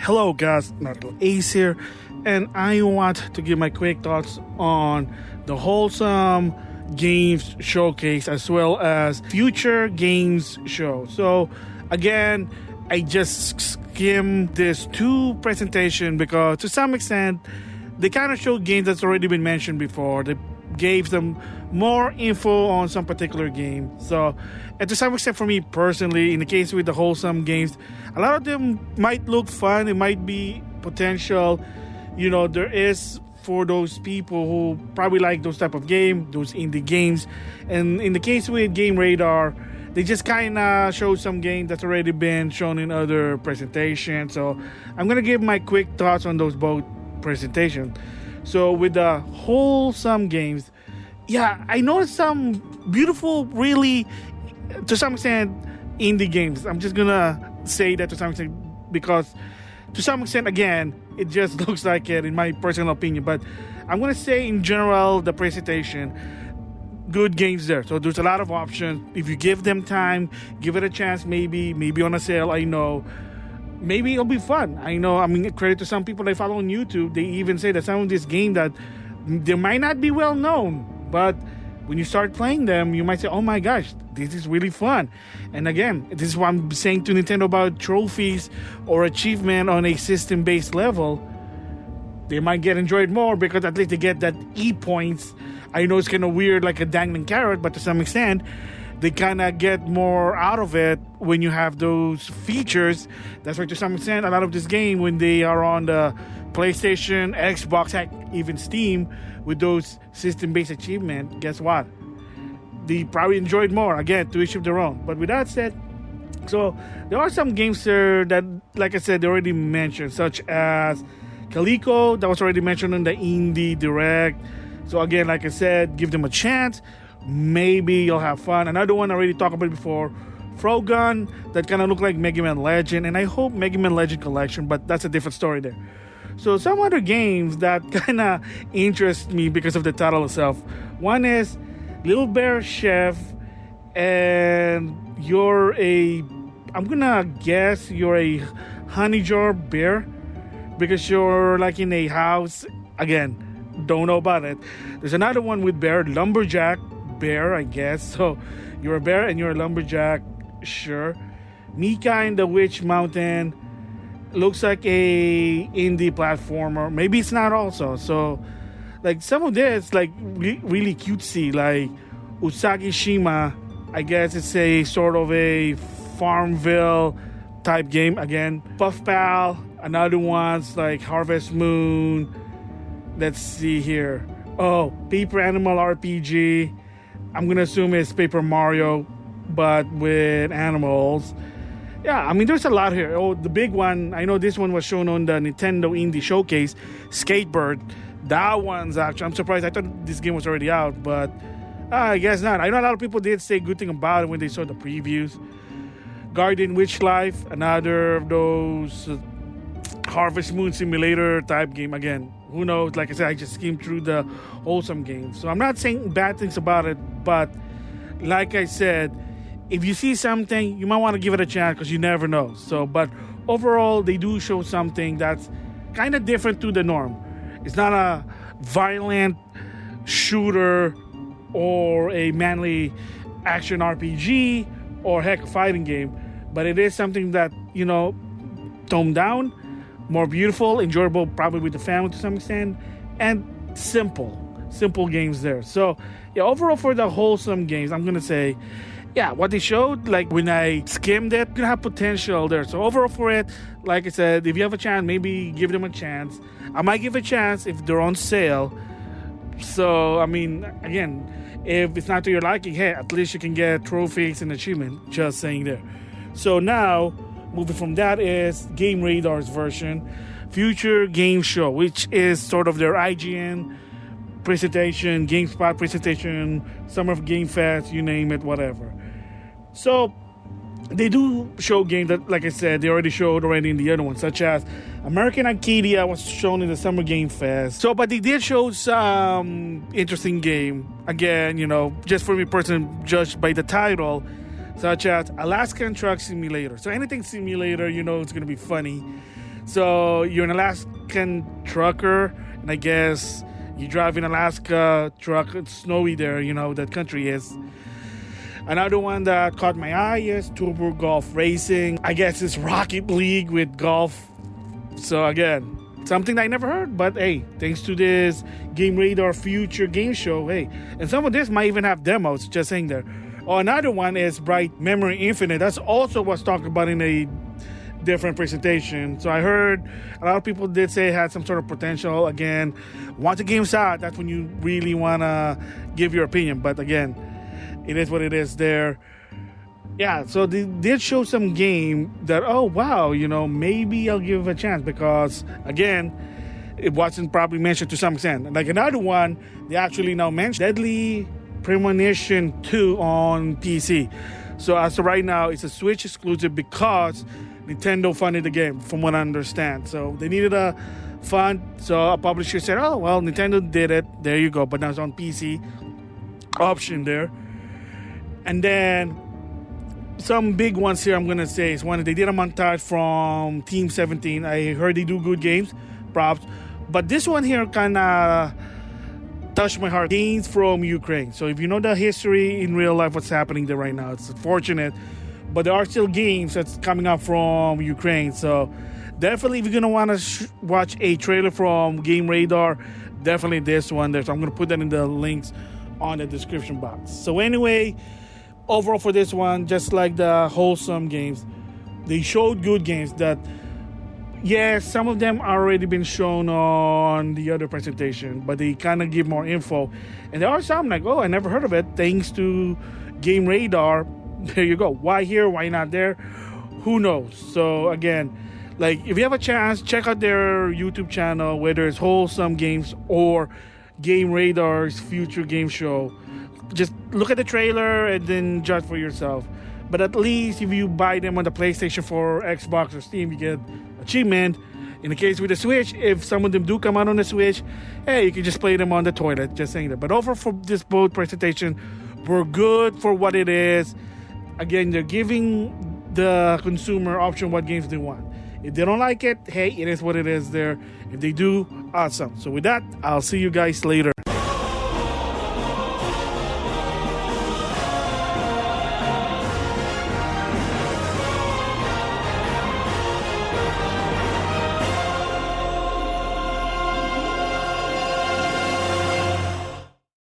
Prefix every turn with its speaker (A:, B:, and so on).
A: Hello guys, NautoAce here, and I want to give my quick thoughts on the Wholesome Games Showcase as well as Future Games Show. So again, I just skimmed this two presentation because to some extent they kind of show games that's already been mentioned before. They gave them more info on some particular game. So, and to some extent for me personally, in the case with the Wholesome games, a lot of them might look fun. It might be potential. You know, there is for those people who probably like those type of game, those indie games. And in the case with Game Radar, they just kind of show some game that's already been shown in other presentations. So I'm going to give my quick thoughts on those both presentations. So with the Wholesome games, yeah, I noticed some beautiful, really, to some extent, indie games. I'm just going to say that to some extent because to some extent, again, it just looks like it in my personal opinion. But I'm going to say in general, the presentation, good games there. So there's a lot of options. If you give them time, give it a chance, maybe on a sale, I know. Maybe it'll be fun. I know, I mean, credit to some people I follow on YouTube. They even say that some of this game that they might not be well known, but when you start playing them, you might say, oh my gosh, this is really fun. And again, this is what I'm saying to Nintendo about trophies or achievement on a system-based level. They might get enjoyed more because at least they get that E points. I know it's kind of weird, like a dangling carrot, but to some extent, they kind of get more out of it when you have those features. That's why to some extent, a lot of this game, when they are on the PlayStation, Xbox, heck, even Steam, with those system-based achievements, guess what? They probably enjoyed more. Again, to each of their own. But with that said, so there are some games there that, like I said, they already mentioned, such as Calico, that was already mentioned in the Indie Direct. So again, like I said, give them a chance. Maybe you'll have fun. Another one I already talked about before, Frogun, that kind of look like Mega Man Legend, and I hope Mega Man Legend Collection, but that's a different story there. So some other games that kind of interest me because of the title itself. One is Little Bear Chef, and I'm gonna guess you're a honey jar bear because you're like in a house. Again, don't know about it. There's another one with bear, Lumberjack Bear, I guess. So you're a bear and you're a lumberjack, sure. Mika and the Witch Mountain looks like a indie platformer. Maybe it's not also. So like some of this like really cutesy, like Usagi Shima. I guess it's a sort of a Farmville type game. Again, Puff Pal, another one's like Harvest Moon. Let's see here. Oh, Paper Animal RPG. I'm going to assume it's Paper Mario, but with animals. Yeah, I mean, there's a lot here. Oh, the big one, I know this one was shown on the Nintendo Indie Showcase, Skatebird. That one's actually, I'm surprised. I thought this game was already out, but I guess not. I know a lot of people did say good thing about it when they saw the previews. Guardian Witch Life, another of those Harvest Moon Simulator type game. Again, who knows? Like I said, I just skimmed through the Wholesome games. So I'm not saying bad things about it, but like I said, if you see something, you might want to give it a chance because you never know. So, but overall, they do show something that's kind of different to the norm. It's not a violent shooter or a manly action RPG or heck, a fighting game, but it is something that, you know, toned down, more beautiful, enjoyable probably with the family to some extent, and simple games there. So yeah, overall for the Wholesome games, I'm gonna say, yeah, what they showed, like when I skimmed it, gonna have potential there. So overall for it, like I said, if you have a chance, maybe give them a chance. I might give a chance if they're on sale. So I mean, again, if it's not to your liking, hey, at least you can get trophies and achievement. Just saying there. So now, moving from that is Game Radar's version, Future Game Show, which is sort of their IGN presentation, GameSpot presentation, Summer of Game Fest, you name it, whatever. So they do show games that, like I said, they already showed in the other ones, such as American Arcadia was shown in the Summer Game Fest. So, but they did show some interesting game. Again, you know, just for me personally, judged by the title, such as Alaskan Truck Simulator. So anything simulator, you know, it's going to be funny. So you're an Alaskan trucker, and I guess you drive in Alaska truck. It's snowy there, that country is. Another one that caught my eye is Turbo Golf Racing. I guess it's Rocket League with golf. So again, something I never heard, but hey, thanks to this Game Radar Future Game Show, hey, and some of this might even have demos, just saying there. Oh, another one is Bright Memory Infinite. That's also what's talked about in a different presentation. So I heard a lot of people did say it had some sort of potential. Again, once the game's out, that's when you really want to give your opinion. But again, it is what it is there. Yeah, so they did show some game that, oh, wow, maybe I'll give it a chance because, again, it wasn't probably mentioned to some extent. Like another one, they actually now mentioned Deadly Premonition 2 on PC. So as of right now, it's a Switch exclusive because Nintendo funded the game, from what I understand. So they needed a fund, so a publisher said, oh, well, Nintendo did it. There you go. But now it's on PC. Option there. And then some big ones here I'm going to say is one, they did a montage from Team 17. I heard they do good games, props. But this one here kind of touched my heart. Games from Ukraine. So if you know the history in real life, what's happening there right now, it's unfortunate. But there are still games that's coming up from Ukraine. So definitely if you're going to want to watch a trailer from Game Radar, definitely this one there. So I'm going to put that in the links on the description box. So anyway, overall for this one, just like the Wholesome games, they showed good games that, yes, some of them already been shown on the other presentation, but they kind of give more info. And there are some like, oh, I never heard of it, thanks to Game Radar. There you go. Why here? Why not there? Who knows? So again, like if you have a chance, check out their YouTube channel, whether it's Wholesome Games or Game Radar's Future Game Show. Just look at the trailer and then judge for yourself. But at least if you buy them on the PlayStation 4, Xbox, or Steam, you get achievement. In the case with the Switch, if some of them do come out on the Switch, hey, you can just play them on the toilet, just saying that. But overall for this both presentation, we're good for what it is. Again, they're giving the consumer option what games they want. If they don't like it, hey, it is what it is there. If they do, awesome. So with that, I'll see you guys later.